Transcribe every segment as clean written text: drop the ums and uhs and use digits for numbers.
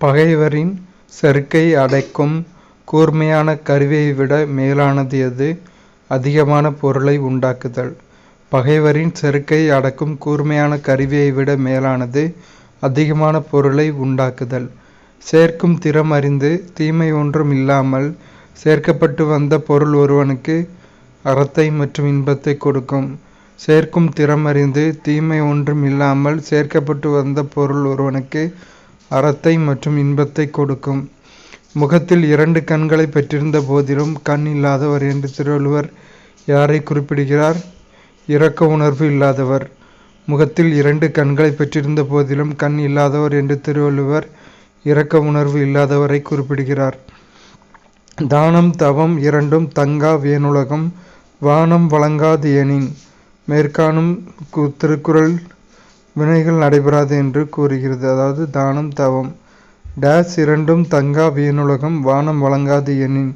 பகைவரின் செருக்கை அடக்கும் கூர்மையான கருவியை விட மேலானது எது? அதிகமான பொருளை உண்டாக்குதல். பகைவரின் செருக்கை அடக்கும் கூர்மையான கருவியை விட மேலானது அதிகமான பொருளை உண்டாக்குதல். சேர்க்கும் திறம் அறிந்து தீமை ஒன்றும் இல்லாமல் சேர்க்கப்பட்டு வந்த பொருள் ஒருவனுக்கு அறத்தை மற்றும் இன்பத்தை கொடுக்கும். சேர்க்கும் திறம் அறிந்து தீமை ஒன்றும் இல்லாமல் சேர்க்கப்பட்டு வந்த பொருள் ஒருவனுக்கு அறத்தை மற்றும் இன்பத்தை கொடுக்கும். முகத்தில் 2 கண்களை பெற்றிருந்த போதிலும் கண் இல்லாதவர் என்று திருவள்ளுவர் யாரை குறிப்பிடுகிறார்? இரக்க உணர்வு இல்லாதவர். முகத்தில் 2 கண்களை பெற்றிருந்த போதிலும் கண் இல்லாதவர் என்று திருவள்ளுவர் இரக்க உணர்வு இல்லாதவரை குறிப்பிடுகிறார். தானம் தவம் இரண்டும் தங்கா வேனுலகம் வானம் வழங்காது எனின் மேற்காணும் திருக்குறள் வினைகள் நடைபெறாது என்று கூறுகிறது. அதாவது தானம் தவம் டேஸ் இரண்டும் தங்கா வேனுலகம் வானம் வழங்காது எனின்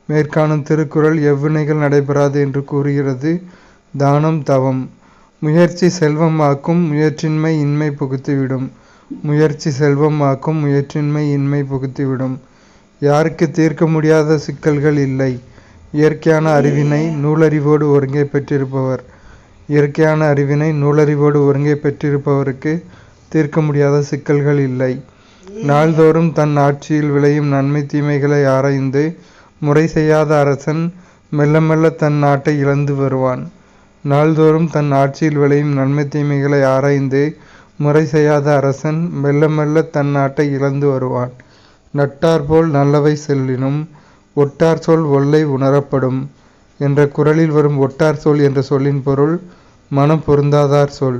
மேற்காணும் திருக்குறள் எவ்வினைகள் நடைபெறாது என்று கூறுகிறது. தானம் தவம். முயற்சி செல்வமாக்கும் முயற்சின்மை இன்மை புகுத்திவிடும். முயற்சி செல்வமாக்கும் முயற்சின்மை இன்மை புகுத்திவிடும். யாருக்கு தீர்க்க முடியாத சிக்கல்கள் இல்லை? இயற்கையான அறிவினை நூலறிவோடு ஒருங்கே பெற்றிருப்பவர். இயற்கையான அறிவினை நூலறிவோடு ஒருங்கே பெற்றிருப்பவருக்கு தீர்க்க முடியாத சிக்கல்கள் இல்லை. நாள்தோறும் தன் ஆட்சியில் விளையும் நன்மை தீமைகளை ஆராய்ந்து முறை செய்யாத அரசன் மெல்ல மெல்ல தன் நாட்டை இழந்து வருவான். நாள்தோறும் தன் ஆட்சியில் விளையும் நன்மை தீமைகளை ஆராய்ந்து முறை செய்யாத அரசன் மெல்ல மெல்ல தன் நாட்டை இழந்து வருவான். நட்டார் போல் நல்லவை செல்லினும் ஒட்டார் சொல் ஒல்லை உணரப்படும் என்ற குறளில் வரும் ஒட்டார் சொல் என்ற சொல்லின் பொருள் மனம் பொருந்தாதார் சொல்.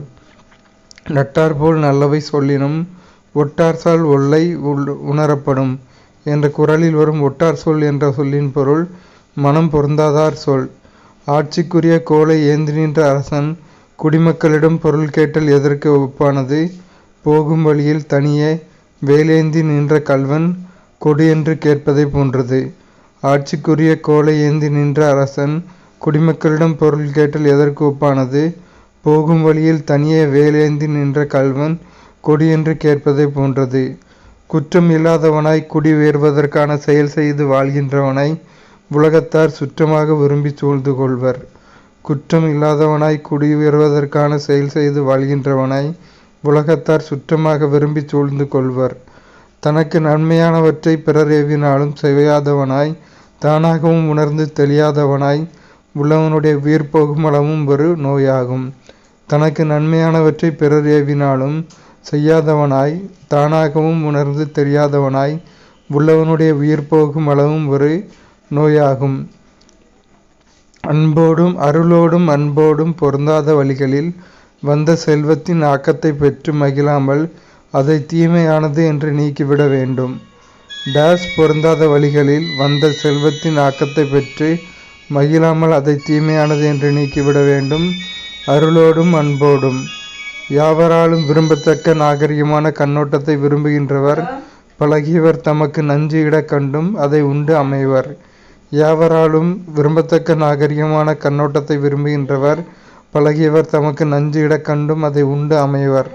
நட்டார் போல் நல்லவை சொல்லினும் ஒட்டார் சொல் ஒல்லை உணரப்படும் என்ற குறளில் வரும் ஒட்டார் சொல் என்ற சொல்லின் பொருள் மனம் பொருந்தாதார் சொல். ஆட்சிக்குரிய கோலை ஏந்தி நின்ற அரசன் குடிமக்களிடம் பொருள் கேட்டல் எதற்கு ஒப்பானது? போகும் வழியில் தனியே வேலேந்தி நின்ற கள்வன் கொடு என்று கேட்பதை போன்றது. ஆட்சிக்குரிய கோலை ஏந்தி நின்ற அரசன் குடிமக்களிடம் பொருள் கேட்டல் எதற்கு ஒப்பானது? போகும் வழியில் தனியே வேலேந்தி நின்ற கள்வன் கொடி என்று கேட்பதை போன்றது. குற்றம் இல்லாதவனாய் குடி உயர்வதற்கான செயல் செய்து வாழ்கின்றவனை உலகத்தார் சுற்றமாக விரும்பி சூழ்ந்து கொள்வர். குற்றம் இல்லாதவனாய் குடி உயர்வதற்கான செயல் செய்து வாழ்கின்றவனை உலகத்தார் சுற்றமாக விரும்பி சூழ்ந்து கொள்வர். தனக்கு நன்மையானவற்றை பிறர் ஏவினாலும் செய்யாதவனாய் தானாகவும் உணர்ந்து தெளியாதவனாய் உள்ளவனுடைய உயிர் போகும் அளவும் ஒரு நோயாகும். தனக்கு நன்மையானவற்றை பிறர் ஏவினாலும் செய்யாதவனாய் தானாகவும் உணர்ந்து தெரியாதவனாய் உள்ளவனுடைய உயிர் போகும் அளவும் ஒரு நோயாகும். அன்போடும் அருளோடும் அன்போடும் பொருந்தாத வழிகளில் வந்த செல்வத்தின் ஆக்கத்தை பெற்று மகிழாமல் அதை தீமையானது என்று நீக்கிவிட வேண்டும். டேஸ் பொருந்தாத வழிகளில் வந்த செல்வத்தின் ஆக்கத்தை பெற்று மகிழாமல் அதை தீமையானது என்று நீக்கிவிட வேண்டும். அருளோடும் அன்போடும். யாவராலும் விரும்பத்தக்க நாகரிகமான கண்ணோட்டத்தை விரும்புகின்றவர் பழகியவர் தமக்கு நஞ்சு இட கண்டும் அதை உண்டு அமைவர். யாவராலும் விரும்பத்தக்க நாகரிகமான கண்ணோட்டத்தை விரும்புகின்றவர் பழகியவர் தமக்கு நஞ்சு இட கண்டும் அதை உண்டு அமைவர்.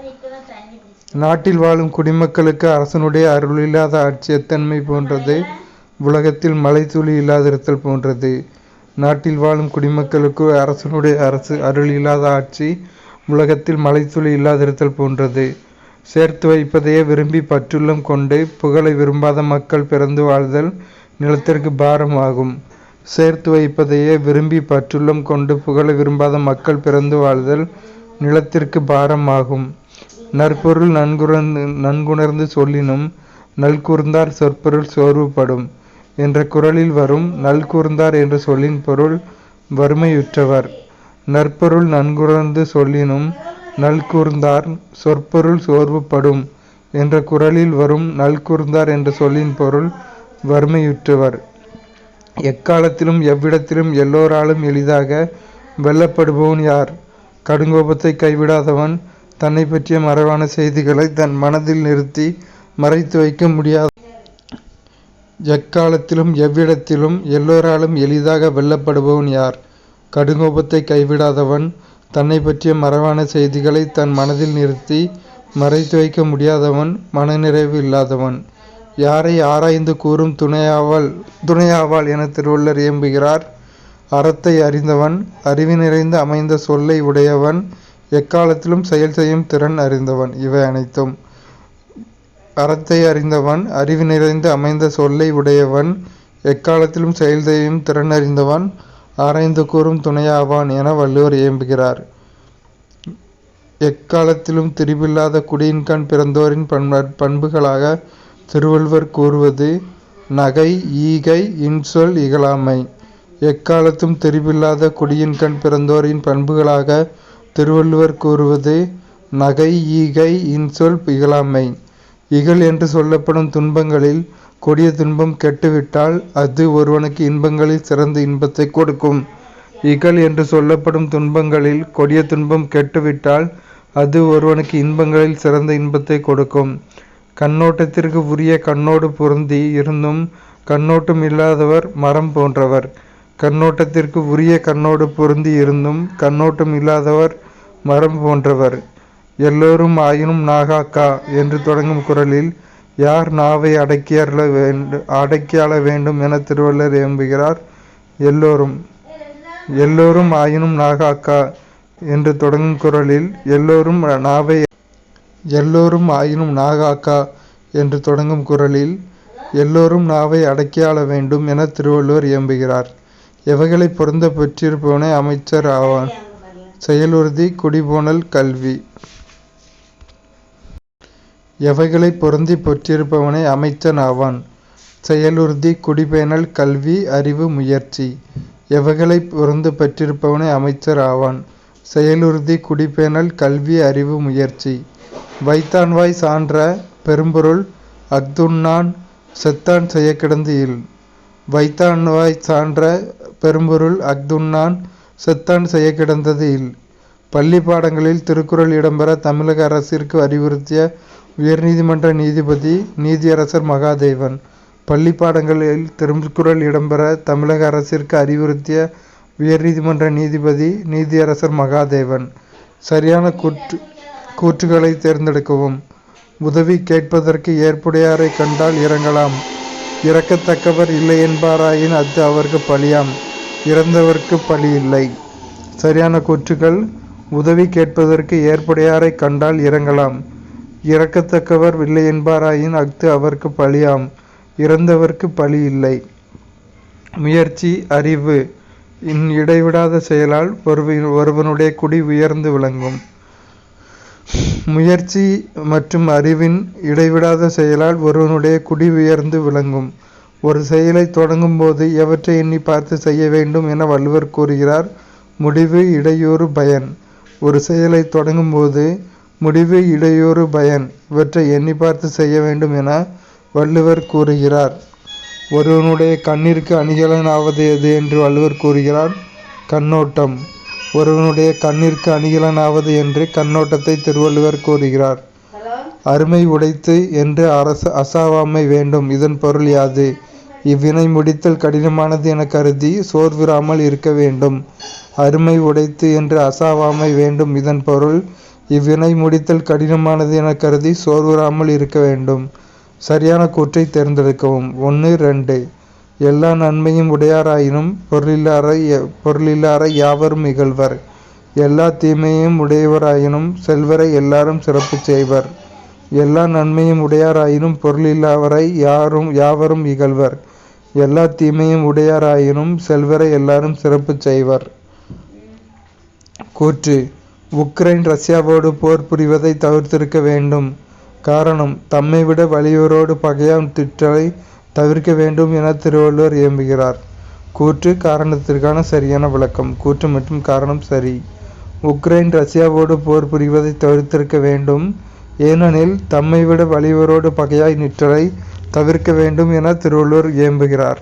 நாட்டில் வாழும் குடிமக்களுக்கு அரசனுடைய அருள் இல்லாத ஆட்சி எத்தன்மை போன்றது? உலகத்தில் மழை துளி இல்லாதிருத்தல் போன்றது. நாட்டில் வாழும் குடிமக்களுக்கு அரசனுடைய அருள் இல்லாத ஆட்சி உலகத்தில் மழை துளி இல்லாதிருத்தல் போன்றது. சேர்த்து வைப்பதையே விரும்பி பற்றுள்ளம் கொண்டு புகழை விரும்பாத மக்கள் பிறந்து வாழ்தல் நிலத்திற்கு பாரம் ஆகும். சேர்த்து வைப்பதையே விரும்பி பற்றுள்ளம் கொண்டு புகழை விரும்பாத மக்கள் பிறந்து வாழ்தல் நிலத்திற்கு பாரம் ஆகும். நற்பொருள் நன்குணர்ந்து சொல்லினும் நல்கூர்ந்தார் சொற்பொருள் சோர்வுபடும் என்ற குறளில் வரும் நல்கூர்ந்தார் என்ற சொல்லின் பொருள் வறுமையுற்றவர். நற்பொருள் நன்குணர்ந்து சொல்லினும் நல்கூர்ந்தார் சொற்பொருள் சோர்வுபடும் என்ற குறளில் வரும் நல்கூர்ந்தார் என்ற சொல்லின் பொருள் வறுமையுற்றவர். எக்காலத்திலும் எவ்விடத்திலும் எல்லோராலும் எளிதாக வெல்லப்படுபவன் யார்? கடுங்கோபத்தை கைவிடாதவன். தன்னை பற்றிய மறைவான செய்திகளை தன் மனதில் நிறுத்தி மறைத்து வைக்க முடியாத. எக்காலத்திலும் எவ்விடத்திலும் எல்லோராலும் எளிதாக வெல்லப்படுபவன் யார்? கடுங்கோபத்தை கைவிடாதவன். தன்னை பற்றிய மறைவான செய்திகளை தன் மனதில் நிறுத்தி மறைத்து வைக்க முடியாதவன். மனநிறைவு இல்லாதவன். யாரை ஆராய்ந்து கூறும் துணையாவாள் என திருவள்ளுவர் இயம்புகிறார். அறத்தை அறிந்தவன், அறிவு நிறைந்து அமைந்த சொல்லை உடையவன், எக்காலத்திலும் செயல் செய்யும் திறன் அறிந்தவன். இவை அனைத்தும் அறத்தை அறிந்தவன், அறிவு நிறைந்து அமைந்த சொல்லை உடையவன், எக்காலத்திலும் செயல் செய்யும் திறன் அறிந்தவன், ஆராய்ந்து கூறும் துணையாவான் என வள்ளுவர் இயம்புகிறார். எக்காலத்திலும் திரிபில்லாத குடியின்கண் பிறந்தோரின் பண்புகளாக திருவள்ளுவர் கூறுவது நகை, ஈகை, இன்சொல், இகழாமை. எக்காலத்தும் திரிபில்லாத குடியின்கண் பிறந்தோரின் பண்புகளாக திருவள்ளுவர் கூறுவது நகை, ஈகை, இன்சொல், இகழாமை. இகல் என்று சொல்லப்படும் துன்பங்களில் கொடிய துன்பம் கெட்டுவிட்டால் அது ஒருவனுக்கு இன்பங்களில் சிறந்த இன்பத்தை கொடுக்கும். இகல் என்று சொல்லப்படும் துன்பங்களில் கொடிய துன்பம் கெட்டுவிட்டால் அது ஒருவனுக்கு இன்பங்களில் சிறந்த இன்பத்தை கொடுக்கும். கண்ணோட்டத்திற்கு உரிய கண்ணோடு பொருந்தி இருந்தும் கண்ணோட்டம் இல்லாதவர் மரம் போன்றவர். கண்ணோட்டத்திற்கு உரிய கண்ணோடு பொருந்தி இருந்தும் கண்ணோட்டம் இல்லாதவர் மரம் போன்றவர். எல்லோரும் ஆயினும் நாகாக்கா என்று தொடங்கும் குறளில் யார் நாவை அடக்கியாள வேண்டும் என திருவள்ளுவர் இயம்புகிறார். எல்லோரும் ஆயினும் நாகாக்கா என்று தொடங்கும் குறளில் எல்லோரும் ஆயினும் நாகாக்கா என்று தொடங்கும் குறளில் எல்லோரும் நாவை அடக்கியாள வேண்டும் என திருவள்ளுவர் இயம்புகிறார். எவைகளை பொருந்த பெற்றிருப்பவனே அமைச்சர் ஆவான். செயலுறுதி, குடிபோனல், கல்வி. எவைகளை பொருந்தி பெற்றிருப்பவனே அமைச்சன் ஆவான். செயலுறுதி, குடிபேணல், கல்வி, அறிவு, முயற்சி. எவைகளை பொருந்து பெற்றிருப்பவனே அமைச்சர் ஆவான். செயலுறுதி, குடிபேணல், கல்வி, அறிவு, முயற்சி. வைத்தான்வாய் சான்ற பெரும்பொருள் அஃதுண்ணான் செத்தான் செய்யக்கிடந்து இல். வைத்தான்வாய் சான்ற பெரும்பொருள் அஃதுண்ணான் செத்தான் செய்யக்கிடந்தது இல். பள்ளி பாடங்களில் திருக்குறள் இடம்பெற தமிழக அரசிற்கு அறிவுறுத்திய உயர்நீதிமன்ற நீதிபதி நீதியரசர் மகாதேவன். பள்ளி பாடங்களில் திருக்குறள் இடம்பெற தமிழக அரசிற்கு அறிவுறுத்திய உயர்நீதிமன்ற நீதிபதி நீதியரசர் மகாதேவன். சரியான கூற்றுகளை தேர்ந்தெடுக்கவும். உதவி கேட்பதற்கு ஏற்புடையாரை கண்டால் இறங்கலாம். இறக்கத்தக்கவர் இல்லை என்பாராயின் அது அவருக்கு பழியாம். இறந்தவர்க்கு பழி இல்லை. சரியான கூற்றுகள். உதவி கேட்பதற்கு ஏற்புடையாரை கண்டால் இறங்கலாம். இறக்கத்தக்கவர் இல்லை என்பாராயின் அஃது அவருக்கு பழியாம். இறந்தவர்க்கு பழி இல்லை. முயற்சி, அறிவு. இடைவிடாத செயலால் ஒருவனுடைய குடி உயர்ந்து விளங்கும். முயற்சி மற்றும் அறிவின் இடைவிடாத செயலால் ஒருவனுடைய குடி உயர்ந்து விளங்கும். ஒரு செயலை தொடங்கும் போது எவற்றை எண்ணி பார்த்து செய்ய வேண்டும் என வள்ளுவர் கூறுகிறார். முடிவு, இடையூறு, பயன். ஒரு செயலை தொடங்கும் போது முடிவு, இடையூறு, பயன் இவற்றை எண்ணி பார்த்து செய்ய வேண்டும் என வள்ளுவர் கூறுகிறார். ஒருவனுடைய கண்ணிற்கு அணிகலனாவது எது என்று வள்ளுவர் கூறுகிறார். கண்ணோட்டம். ஒருவனுடைய கண்ணிற்கு அணிகலனாவது என்று கண்ணோட்டத்தை திருவள்ளுவர் கூறுகிறார். அருமை உடைத்து என்று அசாவாமை வேண்டும். இதன் பொருள் யாது? இவ்வினை முடித்தல் கடினமானது என கருதி சோர்வுறாமல் இருக்க வேண்டும். அருமை உடைத்து என்று அசாவாமை வேண்டும். இதன் பொருள் இவ்வினை முடித்தல் கடினமானது என கருதி சோர்வுறாமல் இருக்க வேண்டும். சரியான கூற்றை தேர்ந்தெடுக்கவும். 1, 2. எல்லா நன்மையும் உடையாராயினும் பொருளில்லாரை யாவரும் இகழ்வர். எல்லா தீமையும் உடையவராயினும் செல்வரை எல்லாரும் சிறப்பு செய்வர். எல்லா நன்மையும் உடையாராயினும் பொருளில்லாவரை யாவரும் இகழ்வர். எல்லா தீமையும் உடையாராயினும் செல்வரை எல்லாரும் சிறப்பு செய்வர். கூற்று. உக்ரைன் ரஷ்யாவோடு போர் புரிவதை தவிர்த்திருக்க வேண்டும். காரணம். தம்மை விட வலியோரோடு பகையாம் திட்டலை தவிர்க்க வேண்டும் என திருவள்ளுவர் இயம்புகிறார். கூற்று, காரணத்திற்கான சரியான விளக்கம். கூற்று மற்றும் காரணம் சரி. உக்ரைன் ரஷ்யாவோடு போர் புரிவதை தவிர்த்திருக்க வேண்டும். ஏனெனில் தம்மை விட வலியோரோடு பகையாய் நிற்றலை தவிர்க்க வேண்டும் என திருவள்ளுவர் இயம்புகிறார்.